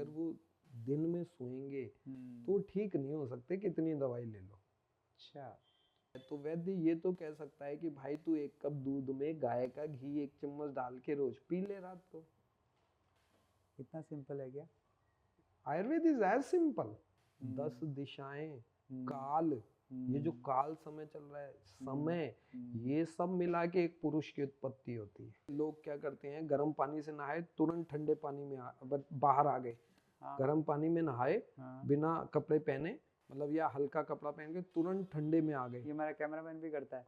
अगर वो दिन में सोएंगे तो ठीक नहीं हो सकते, कितनी दवाई ले लो। अच्छा, तो वैद्य ये तो कह सकता है कि भाई तू 1 कप दूध में गाय का घी 1 चम्मच डाल के रोज पी ले रात को। इतना सिंपल है क्या? Ayurveda is as simple. 10 दिशाएं, काल, ये जो काल समय चल रहा है, समय, ये सब मिला के एक पुरुष की उत्पत्ति होती है। लोग क्या करते हैं, गर्म पानी से नहाए तुरंत ठंडे पानी में बाहर आ गए। गर्म पानी में नहाए बिना कपड़े पहने, मतलब या हल्का कपड़ा पहन के तुरंत ठंडे में आ गए। ये हमारा कैमरामैन भी करता है।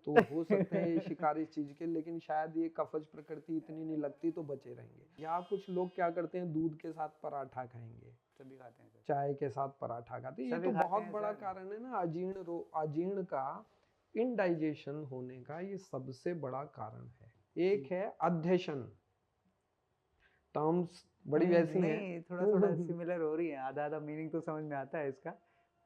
तो हो सकते हैं ये शिकारी चीज के, लेकिन शायद ये कफज प्रकृति इतनी नहीं लगती तो बचे रहेंगे। या कुछ लोग क्या करते हैं, दूध के साथ पराठा खाएंगे, सभी खाते हैं सर। चाय के साथ पराठा खाते हैं। ये तो बहुत बड़ा कारण है ना, अजीर्ण का, इनडाइजेशन होने का, ये सबसे बड़ा कारण है। एक है अध्यशन, टर्म्स बड़ी वैसी हैं, थोड़ा सिमिलर हो रही है, आधा आधा मीनिंग तो समझ में आता है इसका।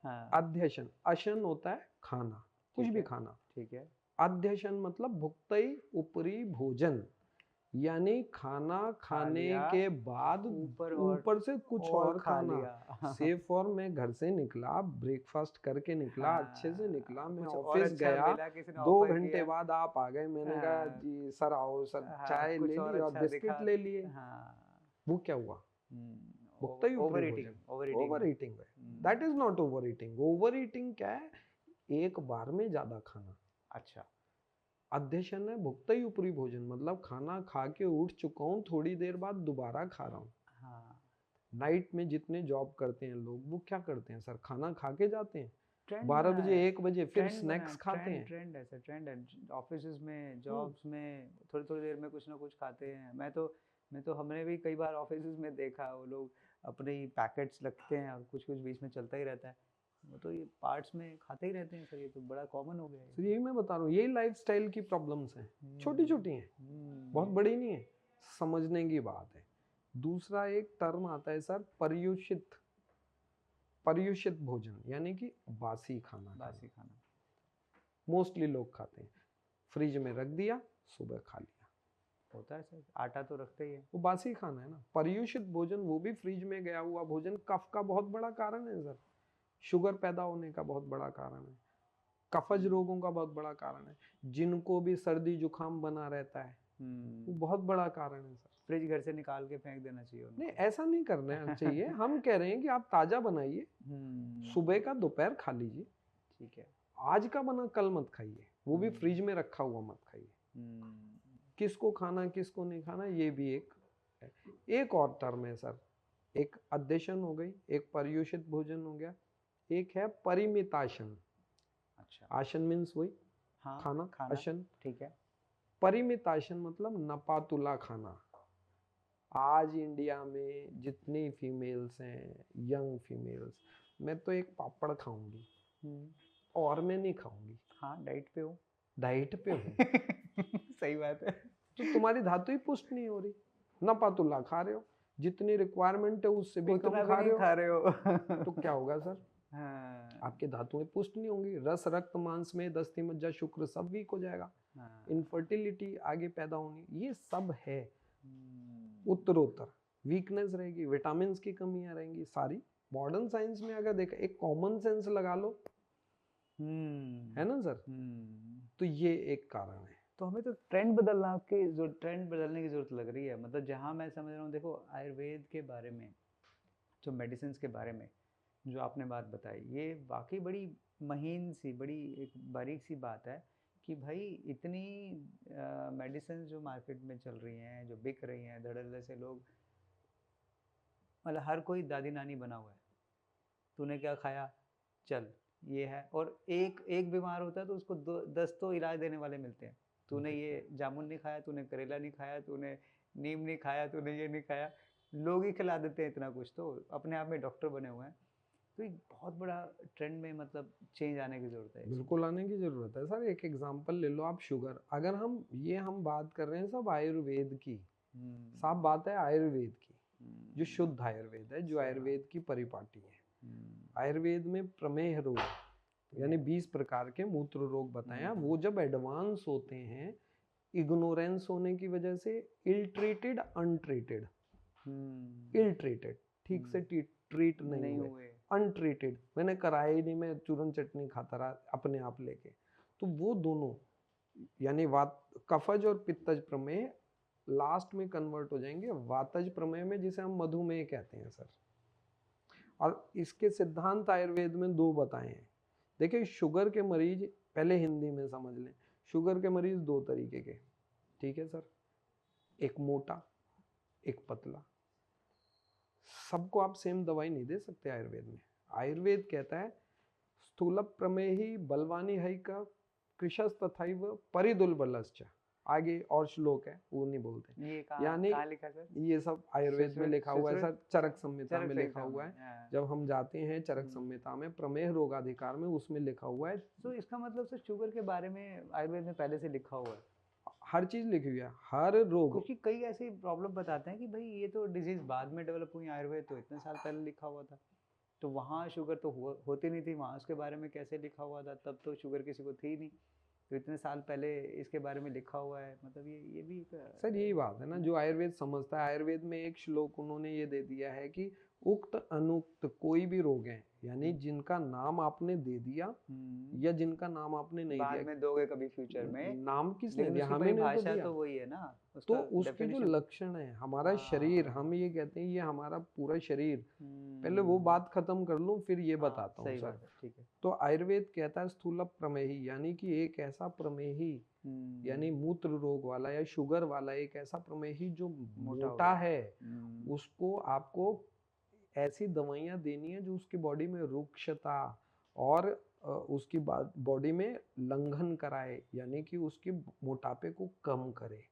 हाँ। अध्यशन, अशन होता है खाना, कुछ भी खाना, ठीक है। अध्यशन मतलब भुक्तई उपरी भोजन, यानी खाना खाने के बाद ऊपर से कुछ और खाना। से फॉर मैं घर से निकला, ब्रेकफास्ट करके निकला, अच्छे से निकला, मैं ऑफिस गया, 2 घंटे बाद आप आ गए, मैंने कहा जी सर आओ सर, चाय ले ली और बिस्किट ले लिए, वो क्या हुआ? भुक्तई उपरी भोजन, ओवर ईटिंग है। That is not over eating. Over eating क्या है? एक बार में ज्यादा खाना। अच्छा। अध्यशन है भुक्तई उपरी भोजन, मतलब खाना खा के उठ चुका हूँ, थोड़ी देर बाद दोबारा खा रहा हूँ। हाँ। नाइट में जितने जॉब करते हैं लोग, वो क्या करते हैं सर, खाना खा के जाते हैं 12 बजे 1 बजे, फिर स्नैक्स खाते हैं। ट्रेंड है सर, ट्रेंड है। ऑफिस में, जॉब्स में थोड़ी थोड़ी देर में कुछ ना कुछ खाते हैं। मैं तो हमने भी कई बार ऑफिस में देखा, वो लोग अपने पैकेट्स रखते हैं और कुछ कुछ बीच में चलता ही रहता है, वो तो ये पार्ट्स में खाते ही रहते हैं सर। ये तो बड़ा कॉमन हो गया है सर। यही मैं बता रहा हूँ, यही लाइफस्टाइल की प्रॉब्लम्स हैं, छोटी छोटी हैं, बहुत बड़ी नहीं है, समझने की बात है। दूसरा एक टर्म आता है सर, पर्युषित, पर्युषित भोजन, यानी कि बासी खाना। बासी खाना मोस्टली लोग खाते हैं, फ्रिज में रख दिया, सुबह खा लिया, होता है सर। आटा तो रखते ही है, वो बासी खाना है ना। पर्युषित भोजन, वो भी फ्रिज में गया हुआ भोजन, कफ का बहुत बड़ा कारण है सर, शुगर पैदा होने का बहुत बड़ा कारण है, कफज रोगों का बहुत बड़ा कारण है, जिनको भी सर्दी जुकाम बना रहता है, वो बहुत बड़ा कारण है सर। फ्रिज घर से निकाल के फेंक देना चाहिए उनको। नहीं, ऐसा नहीं करना चाहिए। हम कह रहे हैं कि आप ताजा बनाइए, सुबह का दोपहर खा लीजिए, ठीक है। आज का बना कल मत खाइए, वो भी फ्रिज में रखा हुआ मत खाइए। किसको खाना किसको नहीं खाना, ये भी एक है। एक और टर्म है सर, एक अध्यशन हो गई, एक पर्युषित भोजन हो गया, एक है परिमिताशन। अच्छा। आसन मीन्स वही खाना, आसन, ठीक है। परिमिताशन मतलब नपातुला खाना। आज इंडिया में जितनी फीमेल्स हैं, यंग फीमेल्स, मैं तो एक पापड़ खाऊंगी और मैं नहीं खाऊंगी। हाँ, डाइट पे हूँ, डाइट पे हूँ सही बात है। तो तुम्हारी धातु ही पुष्ट नहीं हो रही, नपातुला खा रहे हो, जितनी रिक्वायरमेंट है उससे भी कम खा रहे हो तो क्या होगा सर? हाँ। आपके धातुएं पुष्ट नहीं होंगी, रस रक्त मांस में दस्ती मज्जा शुक्र सब वीक हो जाएगा। इनफर्टिलिटी आगे पैदा होनी, ये सब है। उत्तरोत्तर वीकनेस रहेगी, विटामिन की कमियां रहेंगी सारी। मॉडर्न साइंस में अगर देखा, एक कॉमन सेंस लगा लो, है ना सर? तो ये एक कारण है। तो हमें तो ट्रेंड बदलने की जरूरत लग रही है। मतलब जहाँ मैं समझ रहा हूँ, देखो आयुर्वेद के बारे में, जो मेडिसिन के बारे में जो आपने बात बताई, ये वाकई बड़ी महीन सी, बड़ी एक बारीक सी बात है कि भाई इतनी मेडिसिन जो मार्केट में चल रही हैं, जो बिक रही हैं धड़ल्ले से, लोग मतलब हर कोई दादी नानी बना हुआ है। तूने क्या खाया, चल ये है। और एक बीमार होता है तो उसको 10 तो इलाज देने वाले मिलते हैं। तूने ये जामुन नहीं खाया, तूने करेला नहीं खाया, तूने नीम नहीं खाया, तूने ये नहीं खाया, लोग ही खिला देते हैं इतना कुछ, तो अपने आप में डॉक्टर बने हुए हैं। तो एक बहुत बड़ा ट्रेंड में मतलब चेंज आने की ज़रूरत है। बिल्कुल आने की ज़रूरत है सर। एक एग्जांपल ले लो आप, शुगर। अगर हम बात कर रहे हैं सब आयुर्वेद की, साफ बात है आयुर्वेद की, जो शुद्ध आयुर्वेद है, जो आयुर्वेद की परिपाटी है। आयुर्वेद में प्रमेह रोग यानी 20 प्रकार के मूत्र रोग बताए। वो जब एडवांस होते हैं, इग्नोरेंस होने की वजह से, ill treated, untreated, ill treated, ठीक से ट्रीट नहीं हुए, अनट्रीटेड, मैंने कराया ही नहीं, मैं चूरन चटनी खाता रहा अपने आप लेके, तो वो दोनों यानी कफज और पित्तज प्रमेह लास्ट में कन्वर्ट हो जाएंगे वातज प्रमेह में, जिसे हम मधुमेह कहते हैं सर। और इसके सिद्धांत आयुर्वेद में 2 बताए हैं। देखिए शुगर के मरीज, पहले हिंदी में समझ लें, शुगर के मरीज 2 तरीके के, ठीक है सर, एक मोटा एक पतला। सबको आप सेम दवाई नहीं दे सकते आयुर्वेद में। आयुर्वेद कहता है स्थूल प्रमेही बलवानी हई का कृशस तथैव परिदुर्बलश्च, आगे और श्लोक है वो नहीं बोलते, ये यानी कहाँ लिखा सर? ये सब आयुर्वेद में लिखा हुआ है सर, चरक संहिता में लिखा हुआ है। जब हम जाते हैं चरक संहिता में प्रमेह रोगाधिकार में, उसमें लिखा हुआ है। तो इसका मतलब सर शुगर के बारे में आयुर्वेद में पहले से लिखा हुआ है, हर चीज लिखी हुई है, हर रोग। क्योंकि कई ऐसी प्रॉब्लम बताते हैं कि भाई ये तो डिजीज बाद में डेवलप हुई, आयुर्वेद तो इतने साल पहले लिखा हुआ था, तो वहाँ शुगर तो होती नहीं थी, वहाँ उसके बारे में कैसे लिखा हुआ था, तब तो शुगर किसी को थी नहीं, तो इतने साल पहले इसके बारे में लिखा हुआ है, मतलब ये भी सर यही बात है ना, जो आयुर्वेद समझता है। आयुर्वेद में एक श्लोक उन्होंने ये दे दिया है कि उक्त अनुक्त कोई भी रोग है, यानी जिनका नाम आपने दे दिया या जिनका नाम आपने नहीं बाद दिया, में दोगे कभी फ्यूचर में, नाम किसने दिया, उसकी हमें नहीं तो परिभाषा दिया, तो वही है ना, तो उसके जो लक्षण है, हमारा शरीर, हम ये कहते हैं ये हमारा पूरा शरीर, पहले वो बात खत्म कर लूं फिर ये बताता हूँ सर। ठीक है। तो आयुर्वेद कहता है स्थूल प्रमेही, यानी कि एक ऐसा प्रमेही, यानी मूत्र रोग वाला या शुगर वाला एक ऐसा प्रमेही जो मोटा है, उसको आपको ऐसी दवाइयाँ देनी है जो उसकी बॉडी में रुक्षता और उसकी बॉडी में लंघन कराए, यानी कि उसके मोटापे को कम करे।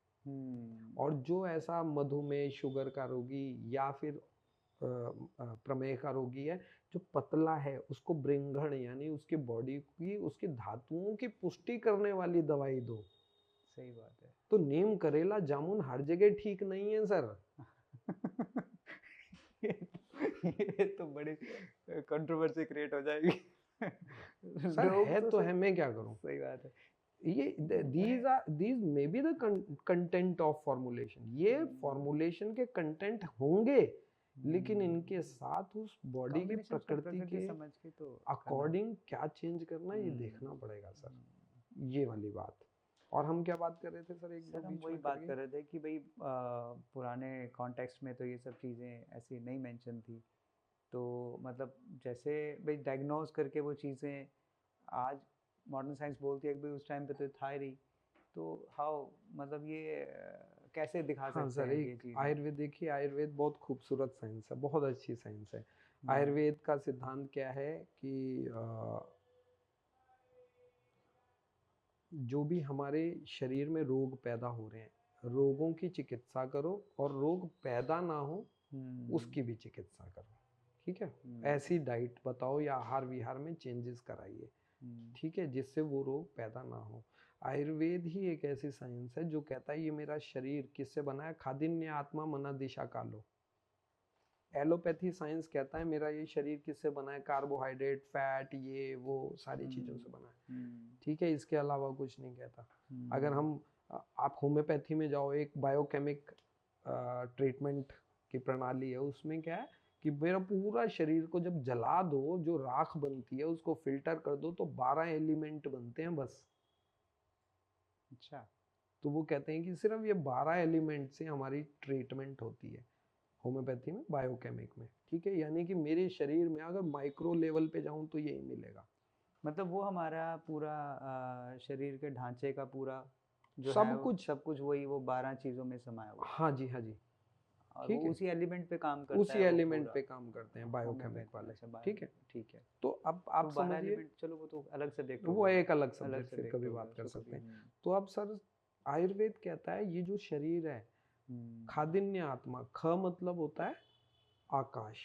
और जो ऐसा मधुमेह शुगर का रोगी या फिर प्रमेह का रोगी है जो पतला है, उसको बृंघण यानी उसकी बॉडी की उसकी धातुओं की पुष्टि करने वाली दवाई दो। सही बात है। तो नीम करेला जामुन हर जगह ठीक नहीं है सर। ये तो बड़ी कंट्रोवर्सी क्रिएट हो जाएगी। सर है तो है, मैं क्या करूं। सही बात है। ये these may be the content of formulation, ये फॉर्मुलेशन के कंटेंट होंगे, लेकिन इनके साथ उस बॉडी की प्रकृति के समझ के तो अकॉर्डिंग क्या चेंज करना है ये देखना पड़ेगा सर, ये वाली बात। और हम क्या बात कर रहे थे सर? सर हम वही बात कर रहे थे कि भाई पुराने कॉन्टेक्स्ट में तो ये सब चीज़ें ऐसी नहीं मेंशन थी, तो मतलब जैसे भाई डायग्नोज करके वो चीज़ें आज मॉडर्न साइंस बोलती है कि भाई उस टाइम पे तो था ही नहीं, तो हाउ मतलब ये कैसे दिखा सकते हैं ये चीज़? आयुर्वेद, देखिए आयुर्वेद बहुत खूबसूरत साइंस है, बहुत अच्छी साइंस है। आयुर्वेद का सिद्धांत क्या है कि जो भी हमारे शरीर में रोग पैदा हो रहे हैं, रोगों की चिकित्सा करो और रोग पैदा ना हो उसकी भी चिकित्सा करो, ठीक है। ऐसी डाइट बताओ या आहार विहार में चेंजेस कराइए, ठीक है, जिससे वो रोग पैदा ना हो। आयुर्वेद ही एक ऐसी साइंस है जो कहता है ये मेरा शरीर किससे बना है, खादिन्य आत्मा मना दिशा कालो। एलोपैथी साइंस कहता है मेरा ये शरीर किससे बना है, कार्बोहाइड्रेट, फैट, ये वो सारी चीजों से बना है, ठीक है, इसके अलावा कुछ नहीं कहता। अगर हम आप होम्योपैथी में जाओ, एक बायोकेमिक ट्रीटमेंट की प्रणाली है, उसमें क्या है कि मेरा पूरा शरीर को जब जला दो, जो राख बनती है उसको फिल्टर कर दो तो 12 एलिमेंट बनते हैं बस। अच्छा, तो वो कहते हैं कि सिर्फ ये 12 एलिमेंट से हमारी ट्रीटमेंट होती है होम्योपैथी में, बायोकेमिक में, ठीक है। यानी कि मेरे शरीर में अगर माइक्रो लेवल पे जाऊं तो यही मिलेगा। मतलब वो हमारा पूरा शरीर के ढांचे का पूरा जो सब कुछ वही वो 12 चीजों में समाया हुआ। हाँ जी, हाँ जी, और वो उसी एलिमेंट पे काम करता है, उसी एलिमेंट पे काम करते हैं बायोकेमिक वाले, ठीक है, ठीक है। तो अब आप समझिए, चलो वो तो अलग सब्जेक्ट, वो एक अलग सब्जेक्ट, फिर कभी बात कर सकते हैं। तो अब सर आयुर्वेद कहता है ये जो शरीर है खादिन्य आत्मा, ख मतलब होता है आकाश,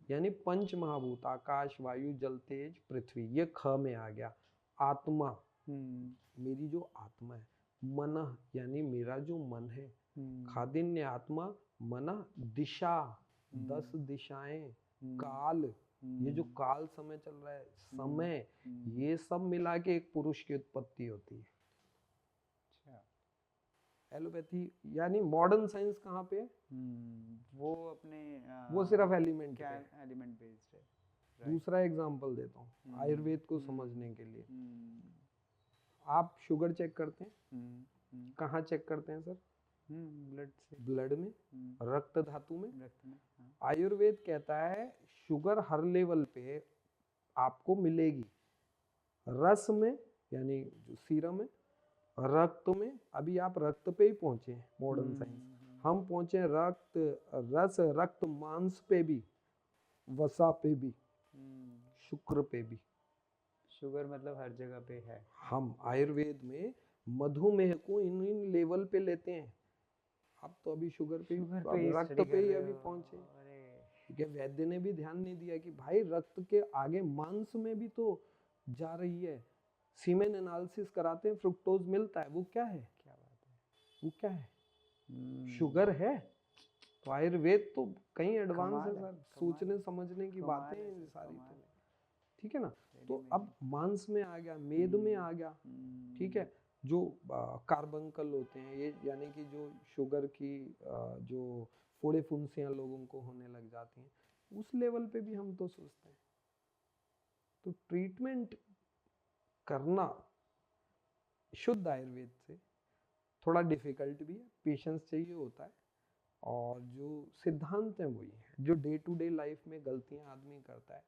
यानी पंच महाभूत आकाश वायु जल तेज पृथ्वी, ये ख में आ गया। आत्मा मेरी जो आत्मा है, मन यानी मेरा जो मन है, खादिन्य आत्मा, मन दिशा 10 दिशाएं, काल ये जो काल समय चल रहा है, समय, ये सब मिला के एक पुरुष की उत्पत्ति होती है। एलोपैथी यानी मॉडर्न साइंस कहाँ पे है? वो अपने वो सिर्फ एलिमेंट क्या पे। एलिमेंट बेस्ड है। दूसरा एग्जांपल देता हूँ आयुर्वेद को समझने के लिए। आप शुगर चेक करते हैं, कहाँ चेक करते हैं सर? ब्लड से, ब्लड में, रक्त धातु में। रक्त में, हाँ। आयुर्वेद कहता है शुगर हर लेवल पे आपको मिलेगी, रस में यानी जो सीरम है, रक्त में। अभी आप रक्त पे ही पहुंचे हैं मॉडर्न साइंस, हम पहुंचे रक्त, रस, रक्त मांस पे भी, वसा पे भी, शुक्र पे भी। शुगर मतलब हर जगह पे है। हम आयुर्वेद में मधुमेह को इन लेवल पे लेते हैं। अब तो अभी शुगर पे, रक्त पे ही अभी पहुंचे। ठीक है, वैद्य ने भी ध्यान नहीं दिया कि भाई रक्त के आगे मांस में भी तो जा रही है। सीमेन एनालिसिस कराते हैं, फ्रुक्टोज मिलता है, वो क्या है? क्या बात है, वो क्या है? शुगर है। तो आयुर्वेद तो कहीं एडवांस है सर, सोचने समझने की बातें हैं सारी। तो ठीक है ना। तो अब मांस में आ गया, मेद में आ गया, ठीक है, जो कार्बंकल होते हैं ये, यानी कि जो शुगर की जो फोड़े फुंसियां लोगों को होने लग जाती हैं, उस लेवल पे भी हम तो सोचते हैं। तो ट्रीटमेंट करना शुद्ध आयुर्वेद से थोड़ा डिफिकल्ट भी है, पेशेंस चाहिए होता है, और जो सिद्धांत हैं वही है। जो डे टू डे लाइफ में गलतियां आदमी करता है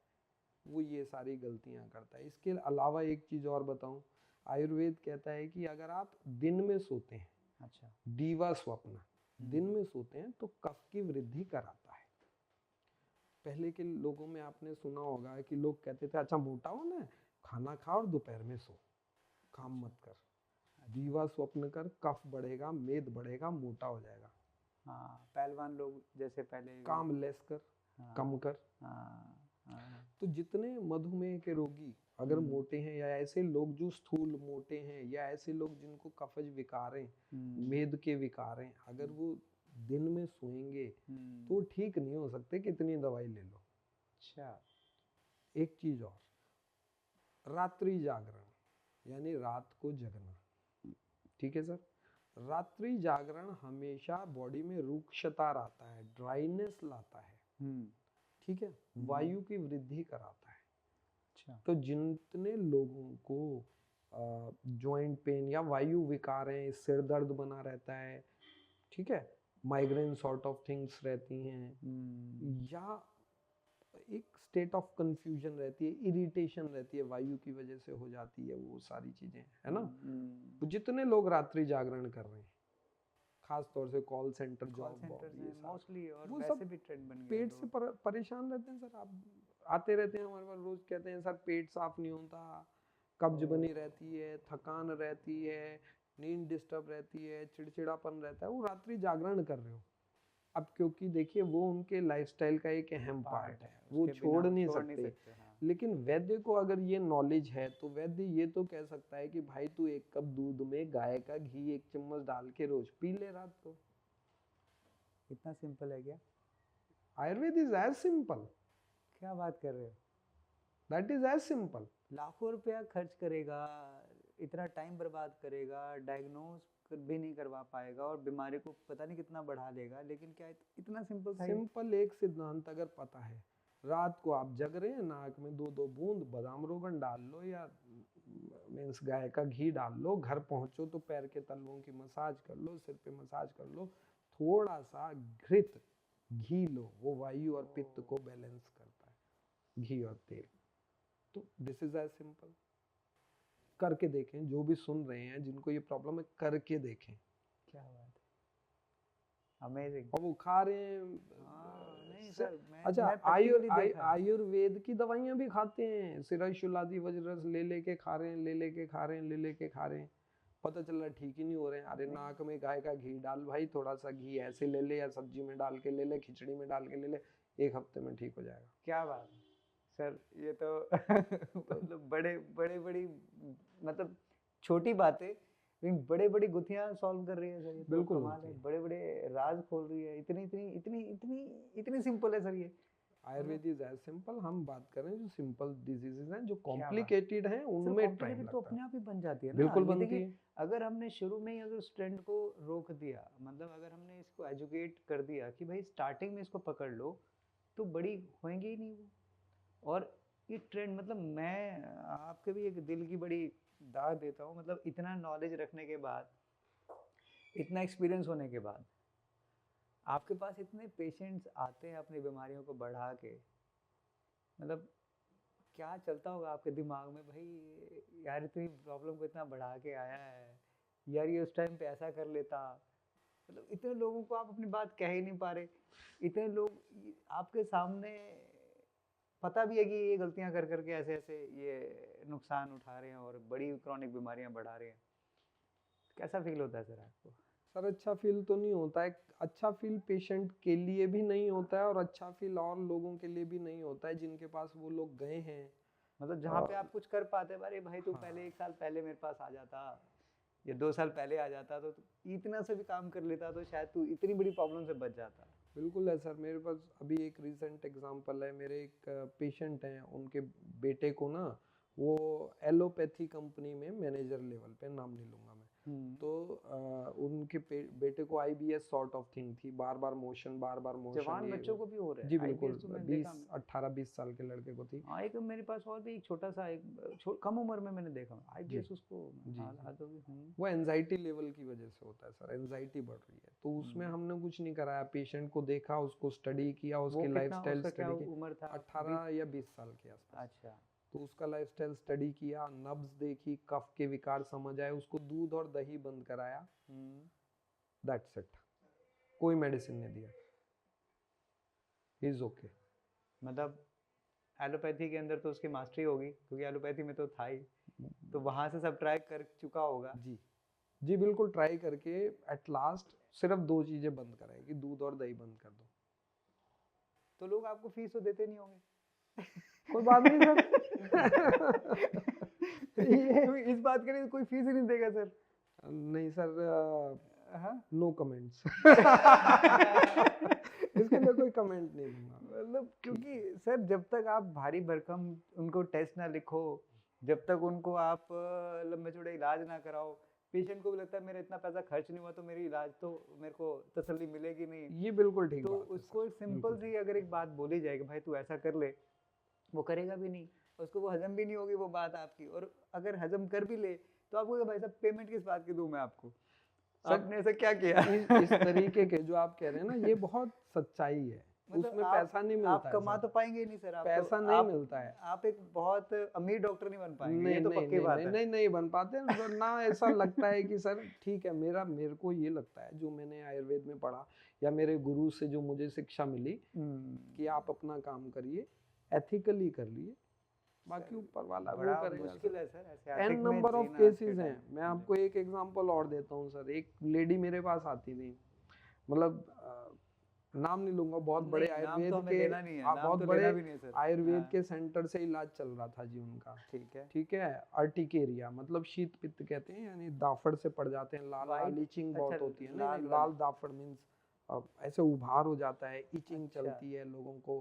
वो ये सारी गलतियां करता है। इसके अलावा एक चीज और बताऊं, आयुर्वेद कहता है कि अगर आप दिन में सोते हैं, अच्छा, दीवा स्वप्न, दिन में सोते हैं तो कफ की वृद्धि कराता है। पहले के लोगों में आपने सुना होगा कि लोग कहते थे अच्छा मोटा होना है, खाना खा और दोपहर में सो, काम मत कर, दीवा स्वप्न कर, कफ बढ़ेगा, मेद बढ़ेगा, मोटा हो जाएगा। हाँ, पहलवान लोग जैसे पहले, काम लेस कर, कम कर। तो जितने मधुमेह के रोगी अगर मोटे हैं, या ऐसे लोग जो स्थूल मोटे हैं, या ऐसे लोग जिनको कफज विकार हैं, मेद के विकार हैं, अगर वो दिन में सोएंगे तो ठीक नहीं हो सकते, कितनी दवाई ले लो। अच्छा, एक चीज और, रात्रि जागरण यानी रात को जगना। ठीक है सर, रात्रि जागरण हमेशा बॉडी में रुक्षता लाता है, ड्राइनेस लाता है, ठीक है, वायु की वृद्धि कराता है। अच्छा, तो जितने लोगों को जॉइंट पेन या वायु विकार है, सिर दर्द बना रहता है, ठीक है, माइग्रेन सॉर्ट ऑफ थिंग्स रहती हैं, या एक स्टेट ऑफ कंफ्यूजन रहती है, इरिटेशन रहती है, वायु की वजह से हो जाती है, वो सारी चीजें है ना। तो जितने लोग रात्रि जागरण कर रहे हैं, खास तौर से कॉल सेंटर जॉब मोस्टली, और वो वैसे सब भी ट्रेंड बन गया, पेट से परेशान रहते हैं सर। आप आते रहते हैं हमारे पास, रोज कहते हैं सर पेट साफ नहीं होता, कब्ज बनी रहती है, थकान रहती है, नींद डिस्टर्ब रहती है, चिड़चिड़ापन रहता है। वो रात्रि जागरण कर रहे हो। अब क्योंकि देखिए वो उनके लाइफस्टाइल का एक अहम पार्ट है, वो छोड़ नहीं सकते। लेकिन वैद्य को अगर ये नॉलेज है तो वैद्य ये तो कह सकता है कि भाई तू एक कप दूध में गाय का घी 1 चम्मच डाल के रोज पी ले रात को। इतना सिंपल है क्या? Ayurveda is as simple. क्या बात कर रहे हो? That is as simple. लाखों रुपया खर्च करेगा, इतना टाइम बर्बाद करेगा, डायग्नोज भी नहीं करवा पाएगा, और बीमारी को पता नहीं कितना बढ़ा देगा, लेकिन क्या इतना सिंपल था? सिंपल एक सिद्धांत अगर पता है, रात को आप जग रहे हैं, नाक में 2-2 बूंद बादाम रोगन डाल लो, या मीन्स गाय का घी डाल लो, घर पहुंचो तो पैर के तलवों की मसाज कर लो, सिर पे मसाज कर लो, थोड़ा सा घृत घी लो, वो वायु और पित्त को बैलेंस करता है, घी और तेल। तो दिस इज एज सिंपल। करके देखें, जो भी सुन रहे हैं जिनको ये प्रॉब्लम है, करके देखें। क्या बात है, अमेजिंग। और वो खा रहे हैं। नहीं सर, अच्छा, आयुर्वेद की दवाइयां भी खाते हैं, सिराशुलादी वज्रस ले लेके खा रहे हैं, ले लेके खा रहे हैं, ले लेके खा रहे हैं, पता चल रहा है ठीक ही नहीं हो रहे हैं। अरे नाक में गाय का घी डाल भाई, थोड़ा सा घी ऐसे ले ले, या सब्जी में डाल के ले ले, खिचड़ी में डाल के ले ले, 1 हफ्ते में ठीक हो जाएगा। क्या बात है सर, ये तो मतलब बड़ी मतलब छोटी बातें लेकिन बड़े बड़ी गुत्थियां सॉल्व कर रही है सर। ये बिल्कुल कमाल है, बड़े बड़े राज खोल रही है। इतनी सिंपल है सर ये। आयुर्वेद इज एज सिंपल, हम बात कर रहे हैं जो सिंपल डिजीजेज हैं, जो क्या बात। कॉम्प्लिकेटेड हैं सर उनमें टाइम कॉम्प्लिकेटेड तो लगता अपने है। आप ही बन जाती है ना। बिल्कुल ये बनती देखिए, है। अगर हमने शुरू में ही अगर उस ट्रेंड को रोक दिया, मतलब अगर हमने इसको एजुकेट कर दिया कि भाई स्टार्टिंग में इसको पकड़ लो, तो बड़ी होएंगी ही नहीं वो। और ये ट्रेंड, मतलब मैं आपके भी एक दिल की बड़ी दाग देता हूँ, मतलब इतना नॉलेज रखने के बाद, इतना एक्सपीरियंस होने के बाद, आपके पास इतने पेशेंट्स आते हैं अपनी बीमारियों को बढ़ा के, मतलब क्या चलता होगा आपके दिमाग में, भाई यार इतनी प्रॉब्लम को इतना बढ़ा के आया है, यार ये उस टाइम पे ऐसा कर लेता। मतलब इतने लोगों को आप अपनी बात कह ही नहीं पा रहे, इतने लोग आपके सामने पता भी है कि ये गलतियां कर करके ऐसे ऐसे ये नुकसान उठा रहे हैं और बड़ी क्रॉनिक बीमारियां बढ़ा रहे हैं। कैसा फील होता है सर आपको? सर अच्छा फील तो नहीं होता है, अच्छा फील पेशेंट के लिए भी नहीं होता है और अच्छा फील और लोगों के लिए भी नहीं होता है जिनके पास वो लोग गए हैं। मतलब जहाँ पे आप कुछ कर पाते, अरे भाई तू पहले 1 साल पहले मेरे पास आ जाता, या 2 साल पहले आ जाता, तो इतना से भी काम कर लेता, तो शायद तू इतनी बड़ी प्रॉब्लम से बच जाता। बिल्कुल है सर, मेरे पास अभी एक रिसेंट एग्जांपल है। मेरे एक पेशेंट हैं, उनके बेटे को ना वो एलोपैथी कंपनी में मैनेजर लेवल पे, नाम नहीं लूंगा मैं, तो उनके बेटे को आईबीएस सॉर्ट ऑफ थिंग थी, बार बार मोशन जवान बच्चों को भी हो रहा है जी बिल्कुल, IBS, तो मैं 20 देखा। 18-20 साल के लड़के को थी। हाँ, एक मेरे पास और भी एक छोटा सा एक कम उम्र में मैंने देखा जी IBS उसको। जी हाँ, जी। हाँ, तो भी वो एनजाइटी लेवल की वजह से होता है सर, एनजाइटी बढ़ रही है, तो उसमें हमने कुछ नहीं कराया, पेशेंट को देखा, उसको स्टडी किया, वो उसकी कितना, लाइफस्टाइल उसका क्या स्टडी की। उम्र था? 18 या 20 साल के आसपास। अच्छा। तो उसका लाइफस्टाइल स्टडी किया, नब्ज देखी, कफ के विकार समझ आए, उसको दूध और दही बंद कराया, दैट्स इट, कोई मेडिसिन नहीं दिया, ही इज ओके। मतलब एलोपैथी के अंदर तो उसकी मास्टरी होगी, क्योंकि एलोपैथी में तो था ही, तो वहां से सब ट्राई कर चुका होगा। जी जी बिल्कुल, ट्राई करके एट लास्ट सिर्फ 2 चीजें बंद कराएगी, दूध और दही बंद कर दो। तो लोग आपको फीस तो देते नहीं होंगे? कोई बात नहीं सर। इस बात के लिए कोई फीस ही नहीं देगा सर? नहीं सर, हाँ, नो कमेंट्स। इसके लिए कोई कमेंट नहीं दूंगा। मतलब क्योंकि सर जब तक आप भारी भरकम उनको टेस्ट ना लिखो, जब तक उनको आप लंबे चौड़े इलाज ना कराओ, पेशेंट को भी लगता है मेरा इतना पैसा खर्च नहीं हुआ, तो मेरी इलाज तो मेरे को तसल्ली मिलेगी नहीं। ये बिल्कुल ठीक तो बात है उसको सर, सिंपल सी अगर एक बात बोली जाए कि भाई तू ऐसा कर ले, वो करेगा भी नहीं, उसको वो हजम भी नहीं होगी वो बात आपकी, और अगर हजम कर भी ले तो आपको भाई साहब पेमेंट किस बात की दूं मैं आपको, आपने ऐसा क्या किया? इस तरीके के जो आप कह रहे हैं ना, ये बहुत सच्चाई है, मतलब उसमें आप पैसा नहीं मिलता आप है कमा सर, तो पाएंगे ही नहीं सर, आप पैसा तो नहीं मिलता है। आप एक बहुत अमीर डॉक्टर नहीं बन पाएंगे, नहीं ये तो नहीं पक्की नहीं बात नहीं है। नहीं नहीं बन पाते ना। ऐसा लगता है कि सर ठीक है, मेरे को ये लगता है, जो मैंने आयुर्वेद में पढ़ा या मेरे गुरु से जो मुझे शिक्षा मिली, कि आप अपना काम करिए, एथिकली कर लिए, बाकी ऊपर वाला वो बड़ा करेगा। मुश्किल है सर ऐसे एन एथिक में नंबर ऑफ जीना आज के केसेस हैं। टाइम। मैं आपको एक एग्जांपल और देता हूँ सर। एक लेडी मेरे पास आती थी, मतलब नाम नहीं लूंगा, बहुत बड़े आयुर्वेद के, बहुत बड़े आयुर्वेद के सेंटर से इलाज चल रहा था जी उनका। ठीक है, अर्टिकेरिया मतलब शीत पित्त कहते हैं, यानी दाफड़ से पड़ जाते हैं, लाल लाल इचिंग बहुत होती है। नहीं, लाल दाफड़ मींस ऐसे उभार हो जाता है, इचिंग चलती है लोगों को,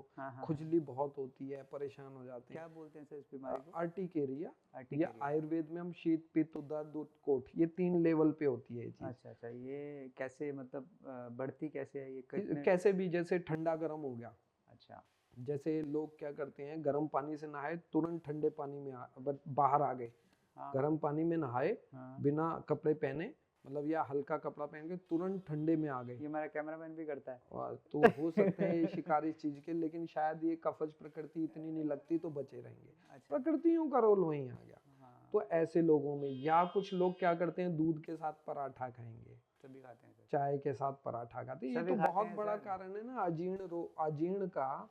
खुजली बहुत होती है, परेशान हो जाते हैं। क्या बोलते हैं सर इस बीमारी को? अर्टिकेरिया। या आयुर्वेद में हम शीत पित्त दर्द कोट, ये 3 लेवल पे होती है ये चीज। अच्छा अच्छा, ये कैसे मतलब बढ़ती कैसे है ये? कैसे भी, जैसे ठंडा गर्म हो गया। अच्छा, जैसे लोग क्या करते हैं, गर्म पानी से नहाए, तुरंत ठंडे पानी में बाहर आ गए। गर्म पानी में नहाए, बिना कपड़े पहने, मतलब या हल्का कपड़ा पहन के तुरंत ठंडे में आ गए। ये हमारा कैमरामैन भी करता है। तो हो सकते हैं ये शिकार इस चीज के, लेकिन शायद ये कफज प्रकृति इतनी नहीं लगती, तो बचे रहेंगे। अच्छा। प्रकृतियों का रोल वहीं आ गया। तो ऐसे लोगों में, या कुछ लोग क्या करते हैं, दूध के साथ पराठा खाएंगे, सभी खाते हैं, चाय के साथ पराठा खाते हैं। ये तो बहुत बड़ा कारण है ना, अजीर्ण का,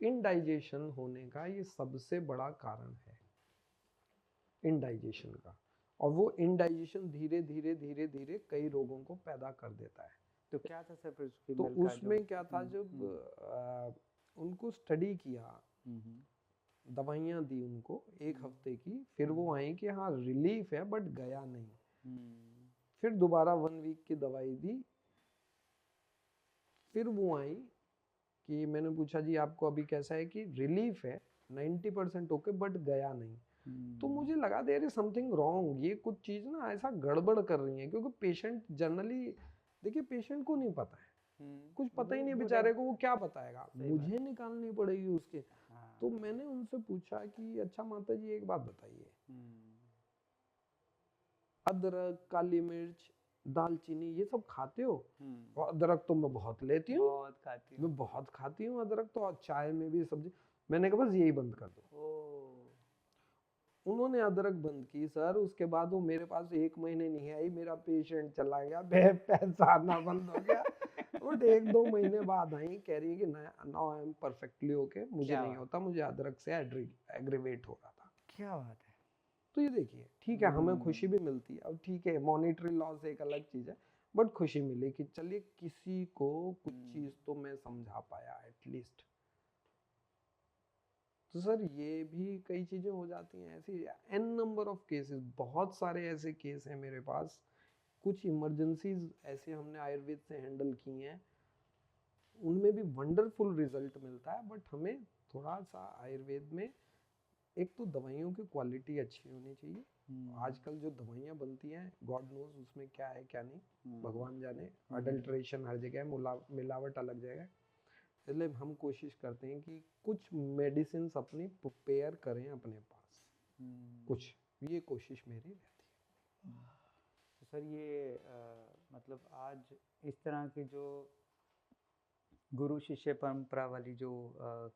इनडाइजेशन होने का, ये सबसे बड़ा कारण है इनडाइजेशन का। और वो इनडाइजेशन धीरे धीरे धीरे धीरे कई रोगों को पैदा कर देता है। तो क्या था सर फिर तो उसमें क्या था, जब उनको स्टडी किया, दवाइयाँ दी उनको 1 हफ्ते की, फिर वो आई कि हाँ रिलीफ है, बट गया नहीं। फिर दोबारा 1 वीक की दवाई दी, फिर वो आई, कि मैंने पूछा जी आपको अभी कैसा है, कि रिलीफ है 90% ओके बट गया नहीं। तो मुझे लगा देयर इज समथिंग रॉन्ग, ये कुछ चीज ना ऐसा गड़बड़ कर रही है, क्योंकि पेशेंट जनरली, देखिए पेशेंट को नहीं पता है, कुछ पता ही नहीं बेचारे को, वो क्या बताएगा, मुझे निकालनी पड़ेगी उसके। तो मैंने उनसे पूछा कि अच्छा माता जी एक बात बताइए, अदरक, काली मिर्च, दालचीनी ये सब खाते हो? और अदरक तो मैं बहुत लेती हूँ, मैं बहुत खाती हूँ अदरक, तो चाय में भी, सब्जी। मैंने कहा बस यही बंद कर दो। उन्होंने अदरक बंद की सर, उसके बाद वो मेरे पास 1 महीने नहीं आई, मेरा पेशेंट चला गया, पैसा आना बंद हो गया। बट 1-2 महीने बाद आई, कह रही है कि now I am perfectly okay, मुझे नहीं होता, मुझे अदरक से एग्रीवेट हो रहा था। क्या बात है। तो ये देखिए, ठीक है हमें खुशी भी मिलती है, अब ठीक है मॉनिटरी लॉस एक अलग चीज है, बट खुशी मिली कि चलिए किसी को कुछ चीज तो मैं समझा पाया एटलीस्ट। तो सर ये भी कई चीजें हो जाती हैं ऐसी, एन नंबर ऑफ केसेस, बहुत सारे ऐसे केस हैं मेरे पास, कुछ इमरजेंसीज ऐसे हमने आयुर्वेद से हैंडल की हैं, उनमें भी वंडरफुल रिजल्ट मिलता है। बट हमें थोड़ा सा आयुर्वेद में, एक तो दवाइयों की क्वालिटी अच्छी होनी चाहिए। आजकल जो दवाइयाँ बनती हैं गॉड नोज उसमें क्या है क्या नहीं, भगवान जाने, अडल्ट्रेशन हर जगह, मिलावट अलग जगह। इसलिए हम कोशिश करते हैं कि कुछ मेडिसिन अपनी प्रिपेयर करें अपने पास, कुछ, ये कोशिश मेरी रहती है। तो सर ये मतलब आज इस तरह की जो गुरु शिष्य परंपरा वाली जो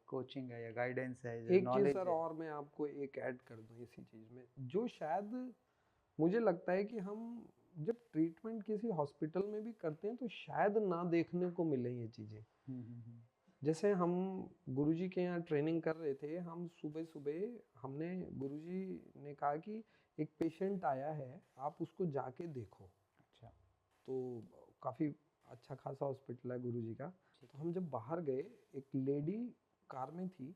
कोचिंग है या गाइडेंस है, जो एक चीज सर और मैं आपको एक ऐड कर दूं इसी चीज में, जो शायद मुझे लगता है कि हम जब ट्रीटमेंट किसी हॉस्पिटल में भी करते हैं तो शायद ना देखने को मिले ये चीजें। जैसे हम गुरुजी के यहाँ ट्रेनिंग कर रहे थे, हम सुबह सुबह हमने, गुरुजी ने कहा कि एक पेशेंट आया है आप उसको जाके देखो। अच्छा, तो काफ़ी अच्छा खासा हॉस्पिटल है गुरुजी का। तो हम जब बाहर गए, एक लेडी कार में थी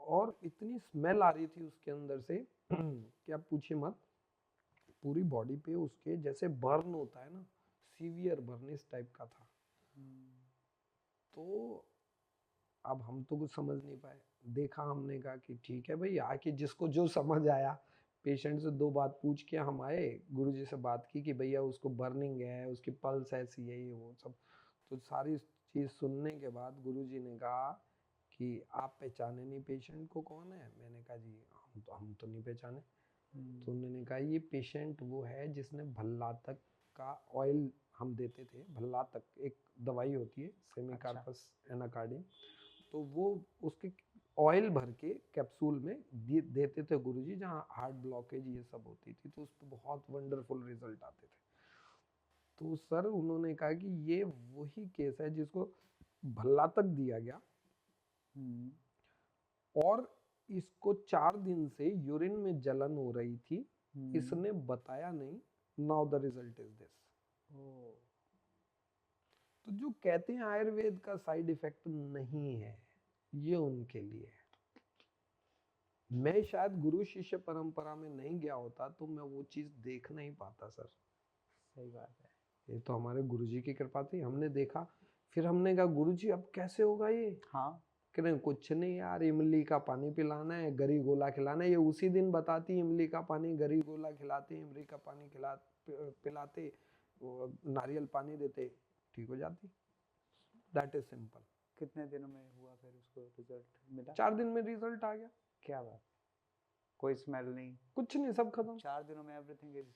और इतनी स्मेल आ रही थी उसके अंदर से कि आप पूछिए मत, पूरी बॉडी पे उसके जैसे बर्न होता है ना, सीवियर बर्न इस टाइप का था। तो अब हम तो कुछ समझ नहीं पाए, देखा हमने, कहा कि ठीक है भाई, आके जिसको जो समझ आया, पेशेंट से 2 बात पूछ के हम आए, गुरुजी से बात की कि भैया उसको बर्निंग है, उसकी पल्स ऐसी है, ये वो सब। तो सारी चीज़ सुनने के बाद गुरुजी ने कहा कि आप पहचाने नहीं पेशेंट को कौन है? मैंने कहा जी हम तो नहीं पहचाने। तो उन्होंने कहा ये पेशेंट वो है जिसने भल्लातक का ऑयल हम देते थे, भल्लातक एक दवाई होती है सेमिकार्पस एनाकार्डिन, तो वो उसके ऑयल भर के कैप्सूल में देते थे गुरुजी, जहाँ हार्ट ब्लॉकेज ये सब होती थी, तो उस पर बहुत वंडरफुल रिजल्ट आते थे। तो सर उन्होंने कहा कि ये वही केस है जिसको भल्लातक दिया गया और इसको 4 दिन से यूरिन में जलन हो रही थी, इसने बताया नहीं, now the result is this. तो जो कहते हैं आयुर्वेद का साइड इफेक्ट नहीं है, ये उनके लिए है। मैं शायद गुरु शिष्य परंपरा में नहीं गया होता तो मैं वो चीज देख नहीं पाता सर। सही बात है, ये तो हमारे गुरुजी की कृपा थी, हमने देखा, फिर हमने कहा गुरुजी अब कैसे होगा ये? हाँ, कह रहे कुछ नहीं यार, इमली का पानी पिलाना है, गरी गोला खिलाना है। ये उसी दिन बताती इमली का पानी, गरी गोला खिलाते, इमली का पानी पिलाते, नारियल पानी देते, ठीक हो जाती। That is simple. कितने दिनों में हुआ फिर उसको रिजल्ट मिला? 4 दिन में रिजल्ट आ गया। क्या बात, कोई स्मेल नहीं, कुछ नहीं, सब खत्म। 4 दिनों में एवरीथिंग इज,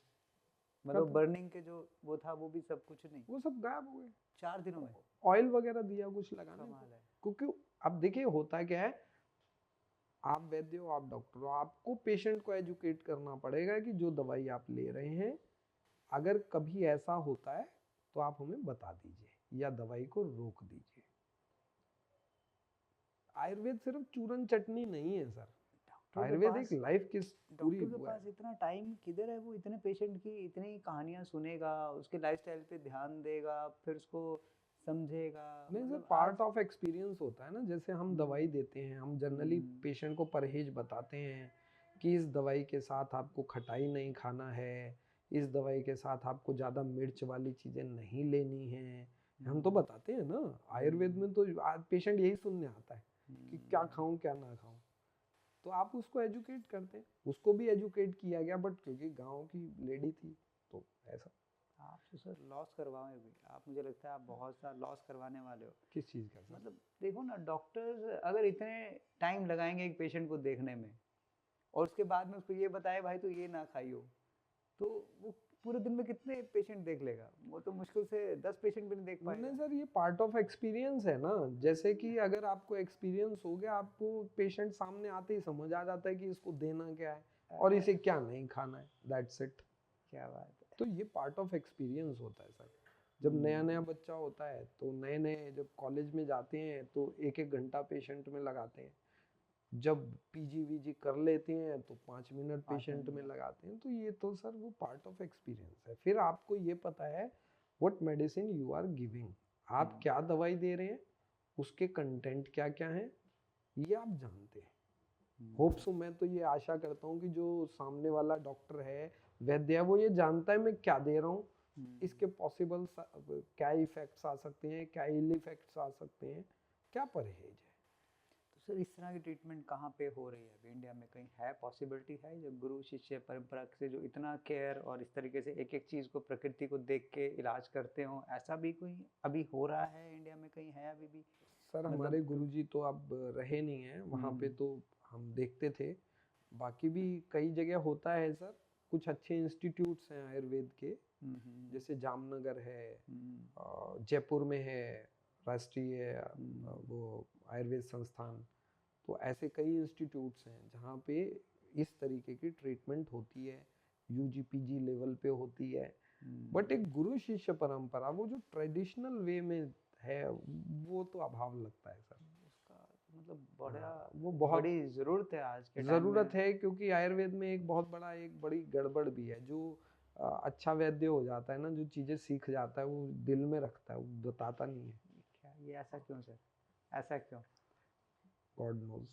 मतलब बर्निंग के जो वो था वो भी सब कुछ नहीं, वो सब गायब हो गए 4 दिनों में। ऑयल वगैरह दिया कुछ लगाने को, क्योंकि अब देखिए होता क्या है, आप वैद्य हो, आप डॉक्टर हो, आपको पेशेंट को एजुकेट करना पड़ेगा कि जो दवाई आप ले रहे हैं अगर कभी ऐसा होता है तो आप हमें बता दीजिए या दवाई को रोक दीजिए। आयुर्वेद सिर्फ चूरन चटनी नहीं है सर, आयुर्वेद एक लाइफ की पूरी। डॉक्टर के पास इतना टाइम किधर है, वो इतने पेशेंट की इतनी कहानियां सुनेगा, उसके लाइफस्टाइल पे ध्यान देगा, फिर उसको समझेगा। नहीं सर, पार्ट ऑफ एक्सपीरियंस होता है ना, जैसे हम दवाई देते हैं, हम जनरली पेशेंट को परहेज बताते हैं कि इस दवाई के साथ आपको खटाई नहीं खाना है, इस दवाई के साथ आपको ज़्यादा मिर्च वाली चीज़ें नहीं लेनी है, हम तो बताते हैं ना, आयुर्वेद में तो आज पेशेंट यही सुनने आता है कि क्या खाऊं क्या ना खाऊं, तो आप उसको एजुकेट करते हैं। उसको भी एजुकेट किया गया, बट क्योंकि गांव की लेडी थी तो ऐसा। आप तो सर लॉस करवाओगे भी, आप मुझे लगता है आप बहुत सा लॉस करवाने वाले हो। किस चीज़ का सर? मतलब देखो ना, डॉक्टर्स अगर इतने टाइम लगाएंगे एक पेशेंट को देखने में और उसके बाद में उसको ये बताए भाई तो ये ना खाइयो, तो वो पूरे दिन में कितने पेशेंट देख लेगा? वो तो मुश्किल से 10 पेशेंट भी नहीं देख नहीं पाएगा। सर, ये पार्ट ऑफ एक्सपीरियंस है ना। जैसे कि अगर आपको एक्सपीरियंस हो गया, आपको पेशेंट सामने आते ही समझ आ जाता है कि इसको देना क्या है और इसे क्या नहीं खाना है, दैट्स इट। क्या बात है। तो ये पार्ट ऑफ एक्सपीरियंस होता है सर। जब नया नया बच्चा होता है तो नए नए जब कॉलेज में जाते हैं तो एक एक घंटा पेशेंट में लगाते हैं, जब पीजी वीजी कर लेते हैं तो 5 मिनट पेशेंट में लगाते हैं। तो ये तो सर वो पार्ट ऑफ एक्सपीरियंस है। फिर आपको ये पता है what medicine you are giving, आप क्या दवाई दे रहे हैं, उसके कंटेंट क्या क्या हैं, ये आप जानते हैं। होप्स मैं तो ये आशा करता हूँ कि जो सामने वाला डॉक्टर है, वैद्य है, वो ये जानता है मैं क्या दे रहा हूँ, इसके पॉसिबल क्या इफेक्ट्स आ सकते हैं, क्या इल इफेक्ट्स आ सकते हैं, क्या परहेज है। तो सर इस तरह की ट्रीटमेंट कहाँ पे हो रही है अभी इंडिया में? कहीं है पॉसिबिलिटी है जो गुरु शिष्य परंपरा से जो इतना केयर और इस तरीके से एक एक चीज़ को प्रकृति को देख के इलाज करते हो, ऐसा भी कोई अभी हो रहा है इंडिया में? कहीं है अभी भी? सर हमारे गुरुजी तो अब रहे नहीं हैं वहाँ पे, तो हम देखते थे। बाकी भी कई जगह होता है सर, कुछ अच्छे इंस्टीट्यूट्स हैं आयुर्वेद के, जैसे जामनगर है, जयपुर में है राष्ट्रीय वो आयुर्वेद संस्थान। तो ऐसे कई इंस्टीट्यूट्स हैं जहाँ पे इस तरीके की ट्रीटमेंट होती है, यूजी पीजी लेवल पे होती है। बट एक गुरु शिष्य परंपरा वो जो ट्रेडिशनल वे में है, वो तो अभाव लगता है सर। उसका मतलब बड़ा वो बहुत बड़ी ज़रूरत है आज के टाइम ज़रूरत में। है, क्योंकि आयुर्वेद में एक बहुत बड़ा एक बड़ी गड़बड़ भी है। जो अच्छा वैद्य हो जाता है ना, जो चीज़ें सीख जाता है वो दिल में रखता है, वो बताता नहीं है। क्या ये ऐसा क्यों सर? ऐसा क्यों? God knows.